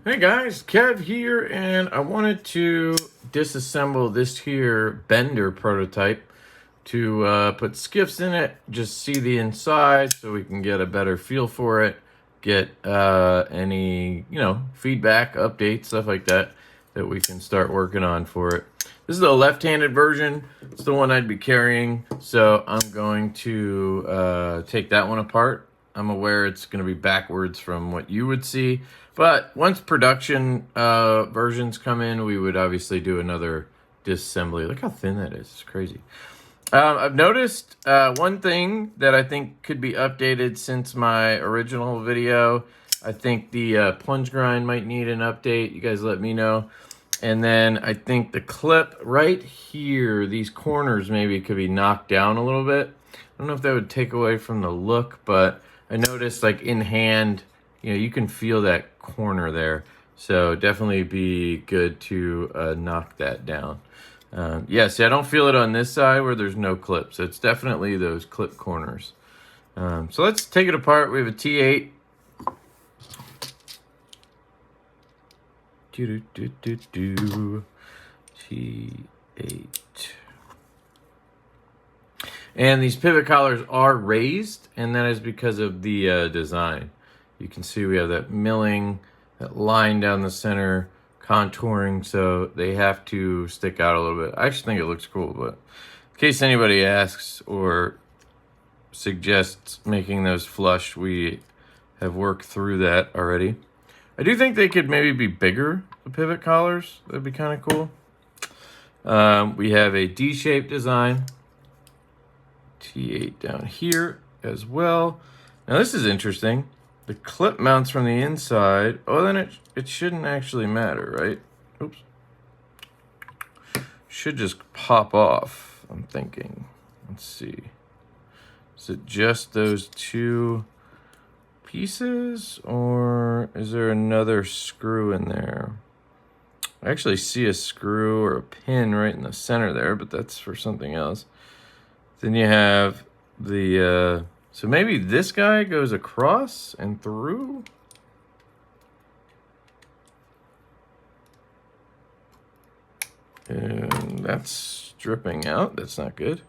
Hey guys, Kev here, and I wanted to disassemble this here bender prototype to put skiffs in it, just see the inside so we can get a better feel for it, get any, feedback, updates, stuff like that we can start working on for it. This is the left-handed version. It's the one I'd be carrying, so I'm going to take that one apart. I'm aware it's going to be backwards from what you would see, but once production versions come in, we would obviously do another disassembly. Look how thin that is. It's crazy. I've noticed one thing that I think could be updated since my original video. I think the plunge grind might need an update. You guys let me know. And then I think the clip right here, these corners maybe could be knocked down a little bit. I don't know if that would take away from the look, but I noticed like in hand, you can feel that corner there. So definitely be good to knock that down. Yeah, see, I don't feel it on this side where there's no clip. So it's definitely those clip corners. So let's take it apart. We have a T8. T8. And these pivot collars are raised, and that is because of the design. You can see we have that milling, that line down the center, contouring, so they have to stick out a little bit. I actually think it looks cool, but in case anybody asks or suggests making those flush, we have worked through that already. I do think they could maybe be bigger, the pivot collars. That'd be kind of cool. We have a D-shaped design. T8 down here as well. Now this is interesting. The clip mounts from the inside. Oh, then it shouldn't actually matter, right? Oops. Should just pop off, I'm thinking. Let's see. Is it just those two pieces, or is there another screw in there? I actually see a screw or a pin right in the center there, but that's for something else. Then you have the, so maybe this guy goes across and through? And that's stripping out. That's not good.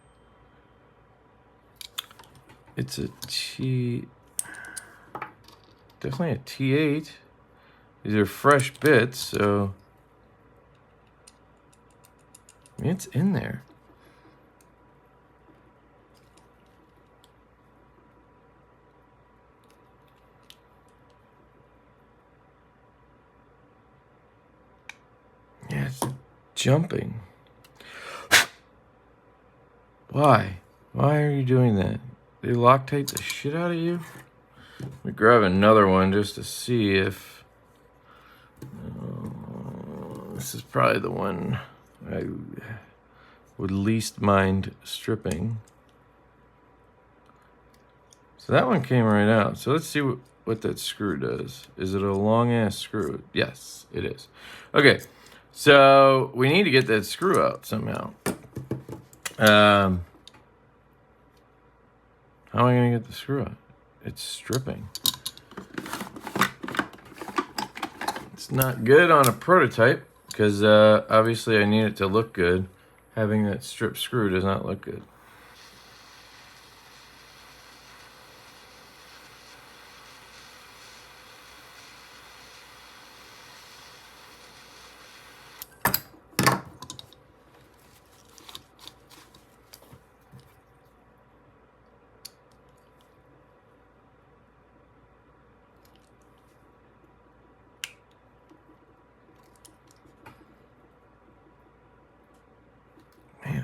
It's a definitely a T8. These are fresh bits, so I mean, it's in there. Yeah, it's jumping. Why? Why are you doing that? They Loctite the shit out of you? Let me grab another one just to see if... this is probably the one I would least mind stripping. So that one came right out. So let's see what that screw does. Is it a long-ass screw? Yes, it is. Okay, so we need to get that screw out somehow. How am I going to get the screw out? It's stripping. It's not good on a prototype because obviously I need it to look good. Having that stripped screw does not look good.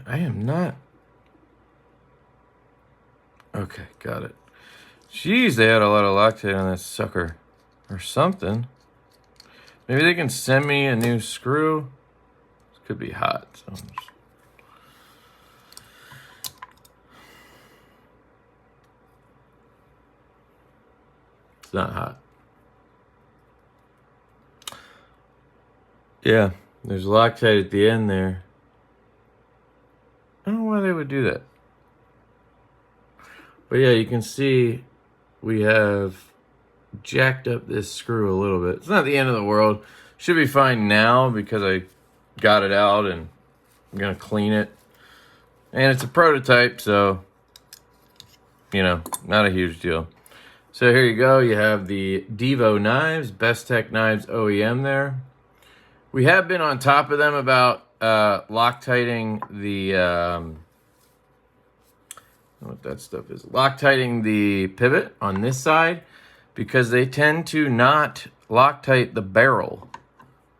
I am not. Okay, got it. Jeez, they had a lot of Loctite on that sucker. Or something. Maybe they can send me a new screw. This could be hot. So it's not hot. Yeah, there's Loctite at the end there. I don't know why they would do that. But yeah, you can see we have jacked up this screw a little bit. It's not the end of the world. Should be fine now because I got it out and I'm gonna clean it. And it's a prototype, so, you know, not a huge deal. So here you go. You have the Divo knives, Best Tech Knives OEM there. We have been on top of them about Loctiting the, what that stuff is, Loctiting the pivot on this side because they tend to not Loctite the barrel.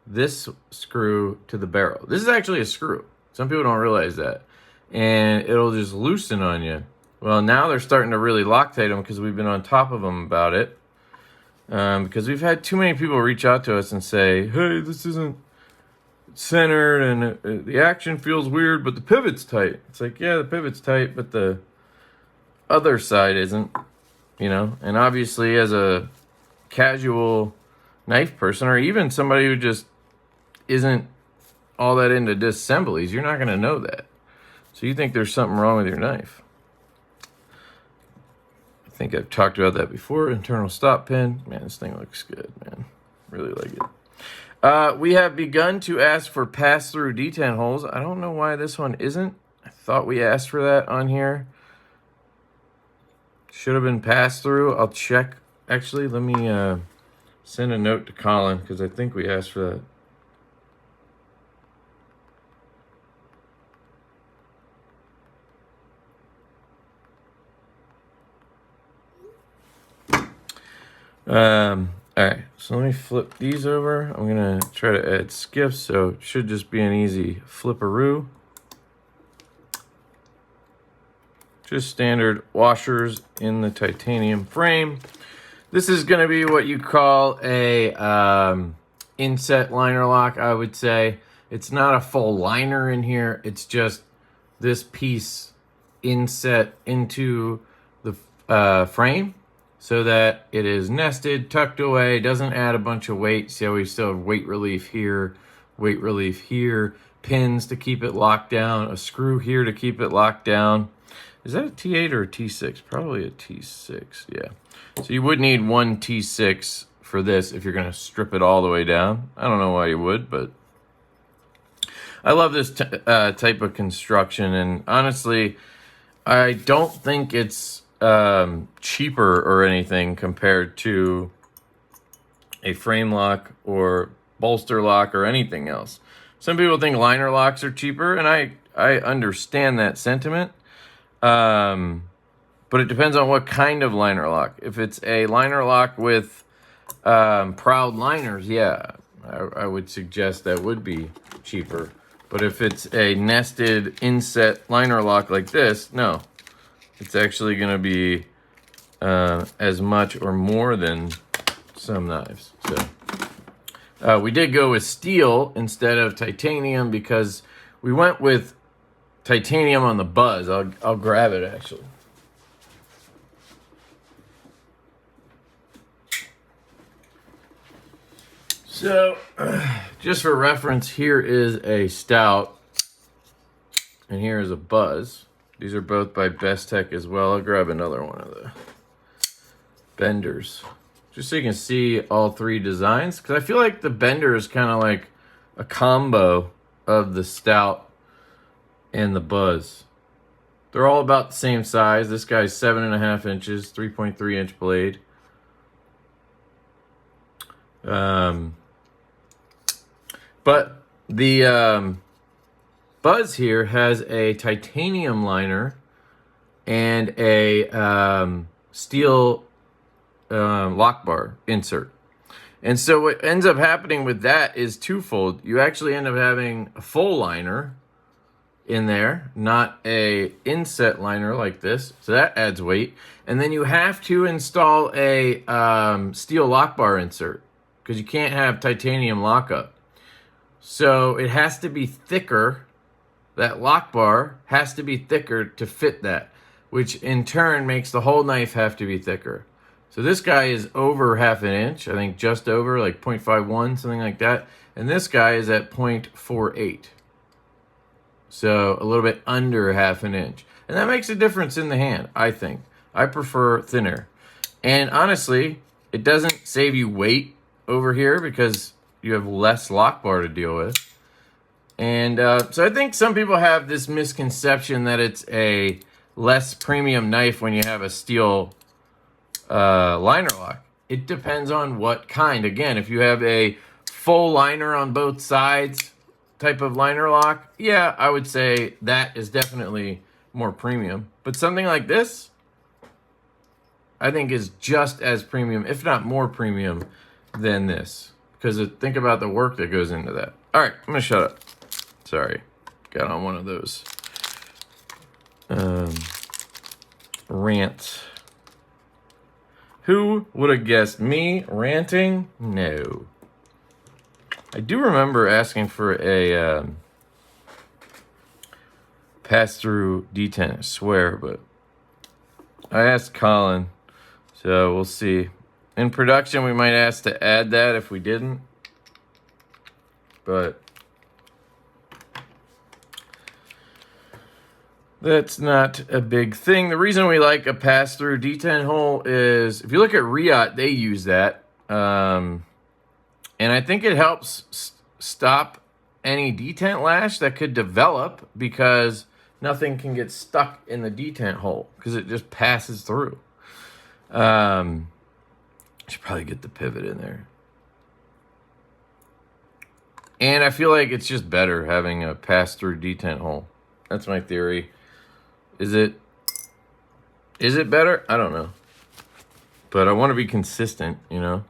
This screw to the barrel. This is actually a screw. Some people don't realize that. And it'll just loosen on you. Well, now they're starting to really Loctite them because we've been on top of them about it. Because we've had too many people reach out to us and say, hey, this isn't centered and the action feels weird, but the pivot's tight. It's like, yeah, the pivot's tight, but the other side isn't, you know. And obviously as a casual knife person, or even somebody who just isn't all that into disassemblies, you're not going to know that. So you think there's something wrong with your knife. I think I've talked about that before. Internal stop pin. Man, this thing looks good, man. Really like it. We have begun to ask for pass-through detent holes. I don't know why this one isn't. I thought we asked for that on here. Should have been pass-through. I'll check. Actually, let me send a note to Colin because I think we asked for that. All right, so let me flip these over. I'm gonna try to add Skiff, so it should just be an easy flipperoo. Just standard washers in the titanium frame. This is gonna be what you call a inset liner lock, I would say. It's not a full liner in here. It's just this piece inset into the frame, so that it is nested, tucked away, doesn't add a bunch of weight. See how we still have weight relief here, pins to keep it locked down, a screw here to keep it locked down. Is that a T8 or a T6? Probably a T6, yeah. So you would need one T6 for this if you're gonna strip it all the way down. I don't know why you would, but I love this type of construction, and honestly, I don't think it's cheaper or anything compared to a frame lock or bolster lock or anything else. Some people think liner locks are cheaper, and I understand that sentiment. But it depends on what kind of liner lock. If it's a liner lock with proud liners, yeah, I would suggest that would be cheaper. But if it's a nested inset liner lock like this, no. It's actually going to be as much or more than some knives. So we did go with steel instead of titanium because we went with titanium on the buzz. I'll grab it actually. So just for reference, here is a stout and here is a buzz. These are both by Best Tech as well. I'll grab another one of the benders. Just so you can see all three designs. Because I feel like the bender is kind of like a combo of the stout and the buzz. They're all about the same size. This guy's 7.5 inches, 3.3 inch blade. But the buzz here has a titanium liner and a steel lock bar insert. And so what ends up happening with that is twofold. You actually end up having a full liner in there, not a inset liner like this. So that adds weight. And then you have to install a steel lock bar insert because you can't have titanium lockup. So it has to be thicker. That lock bar has to be thicker to fit that, which in turn makes the whole knife have to be thicker. So this guy is over 1/2 inch, I think just over, like 0.51, something like that. And this guy is at 0.48. So a little bit under 1/2 inch. And that makes a difference in the hand, I think. I prefer thinner. And honestly, It doesn't save you weight over here because you have less lock bar to deal with. And so I think some people have this misconception that it's a less premium knife when you have a steel liner lock. It depends on what kind. Again, if you have a full liner on both sides type of liner lock, yeah, I would say that is definitely more premium. But something like this, I think is just as premium, if not more premium than this. Because think about the work that goes into that. All right, I'm gonna shut up. Sorry, got on one of those rants. Who would have guessed me ranting? No. I do remember asking for a pass-through detent, I swear, but I asked Colin, so we'll see. In production, we might ask to add that if we didn't, but that's not a big thing. The reason we like a pass-through detent hole is, if you look at Riot, they use that. And I think it helps stop any detent lash that could develop because nothing can get stuck in the detent hole because it just passes through. I should probably get the pivot in there. And I feel like it's just better having a pass-through detent hole. That's my theory. Is it better? I don't know. But I want to be consistent, you know?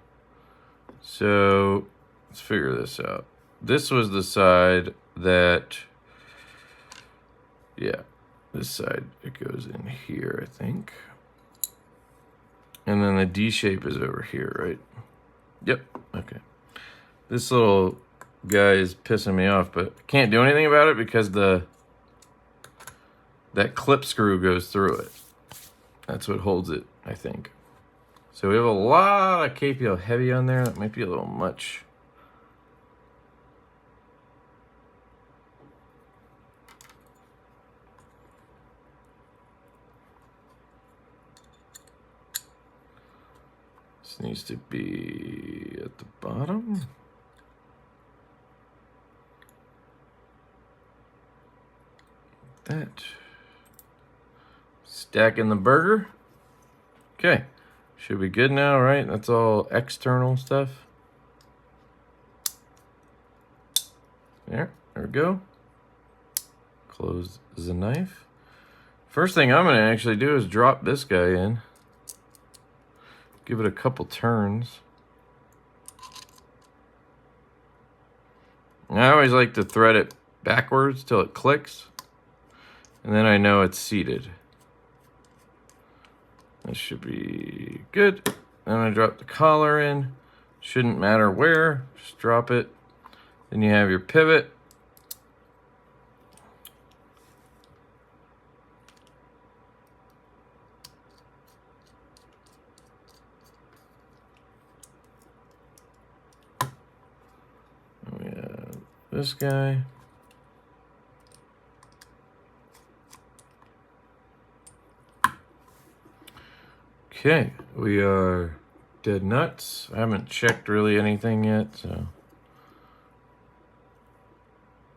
So let's figure this out. This was the side that, yeah, this side, it goes in here, I think. And then the D shape is over here, right? Yep, okay. This little guy is pissing me off, but I can't do anything about it because that clip screw goes through it. That's what holds it, I think. So we have a lot of KPL heavy on there. That might be a little much. This needs to be at the bottom. That. Stacking the burger. Okay. Should be good now, right? That's all external stuff. There we go. Close the knife. First thing I'm gonna actually do is drop this guy in. Give it a couple turns. I always like to thread it backwards till it clicks. And then I know it's seated. That should be good. Then I drop the collar in. Shouldn't matter where, just drop it. Then you have your pivot. And we have this guy. Okay, we are dead nuts. I haven't checked really anything yet, so.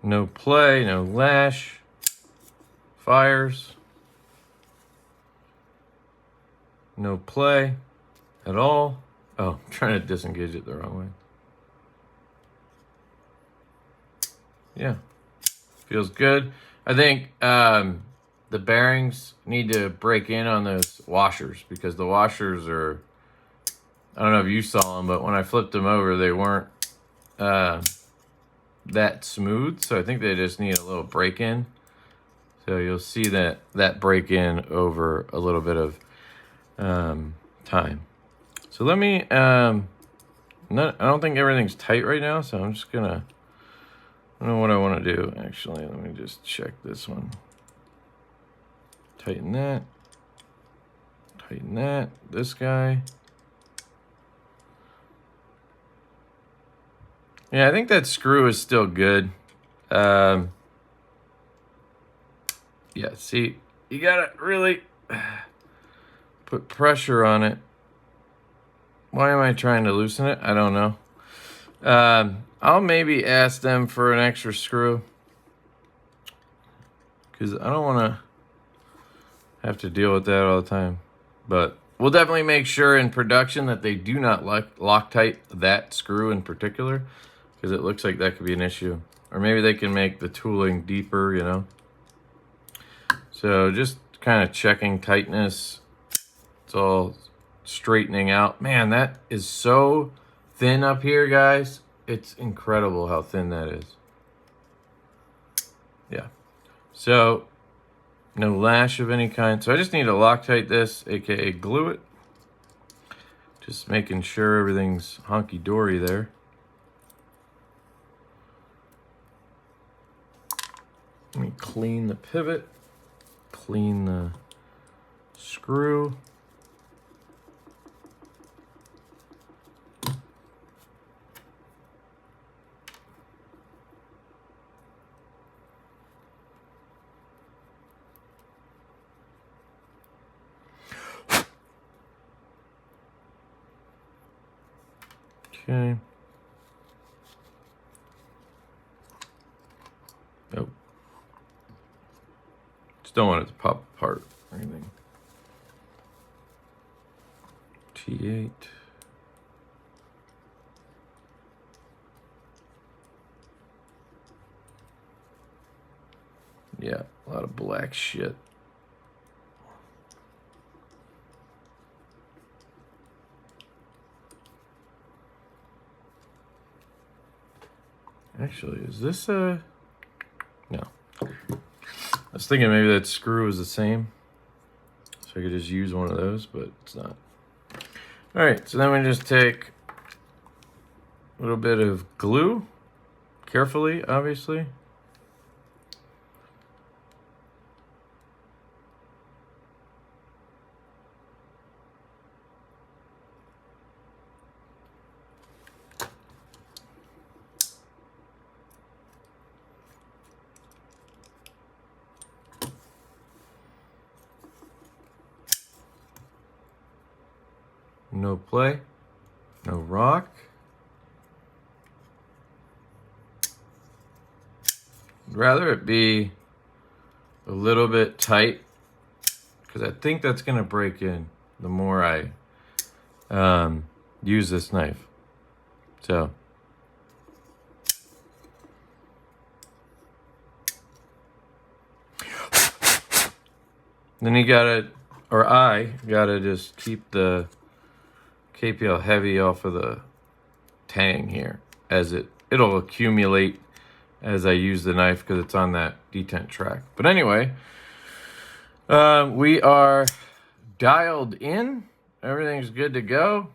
No play, no lash, fires. No play at all. Oh, I'm trying to disengage it the wrong way. Yeah, feels good. I think the bearings need to break in on those washers because the washers are, I don't know if you saw them, but when I flipped them over, they weren't that smooth. So I think they just need a little break in. So you'll see that break in over a little bit of time. So let me, I don't think everything's tight right now. So I'm just gonna, I don't know what I want to do actually. Let me just check this one. Tighten that. Tighten that. This guy. Yeah, I think that screw is still good. Yeah, see, you gotta really put pressure on it. Why am I trying to loosen it? I don't know. I'll maybe ask them for an extra screw, because I don't want to have to deal with that all the time. But we'll definitely make sure in production that they do not Loctite that screw in particular, because it looks like that could be an issue. Or maybe they can make the tooling deeper, you know. So just kind of checking tightness. It's all straightening out. Man, that is so thin up here, guys. It's incredible how thin that is. Yeah. So no lash of any kind. So I just need to Loctite this, aka glue it. Just making sure everything's honky-dory there. Let me clean the pivot, clean the screw. Okay. Nope. Just don't want it to pop apart or anything. T8. Yeah, a lot of black shit. Actually, is this a... No. I was thinking maybe that screw is the same, so I could just use one of those, but it's not. All right, so then we just take a little bit of glue, carefully, obviously. No play, no rock. I'd rather it be a little bit tight, because I think that's going to break in the more I use this knife. So then you gotta, or I gotta just keep the KPL heavy off of the tang here, as it'll accumulate as I use the knife, because it's on that detent track. But anyway, we are dialed in. Everything's good to go.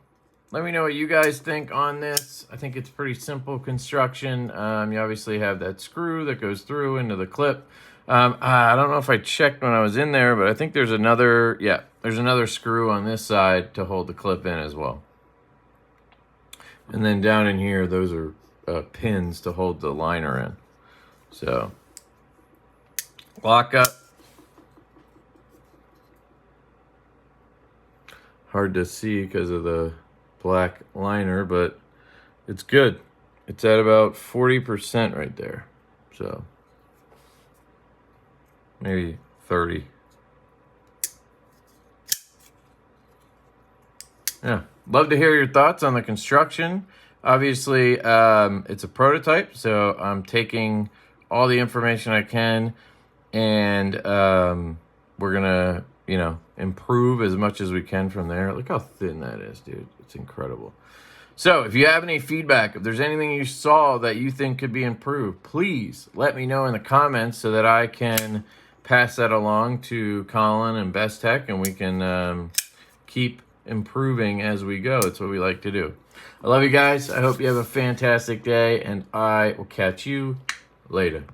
Let me know what you guys think on this. I think it's pretty simple construction. You obviously have that screw that goes through into the clip. I don't know if I checked when I was in there, but I think there's another, yeah, there's another screw on this side to hold the clip in as well. And then down in here, those are pins to hold the liner in. So, lock up. Hard to see because of the black liner, but it's good. It's at about 40% right there. So, maybe 30. Yeah, love to hear your thoughts on the construction. Obviously, it's a prototype, so I'm taking all the information I can, and we're gonna, you know, improve as much as we can from there. Look how thin that is, dude. It's incredible. So if you have any feedback, if there's anything you saw that you think could be improved, please let me know in the comments so that I can pass that along to Colin and Best Tech, and we can keep improving as we go. It's what we like to do. I love you guys. I hope you have a fantastic day, and I will catch you later.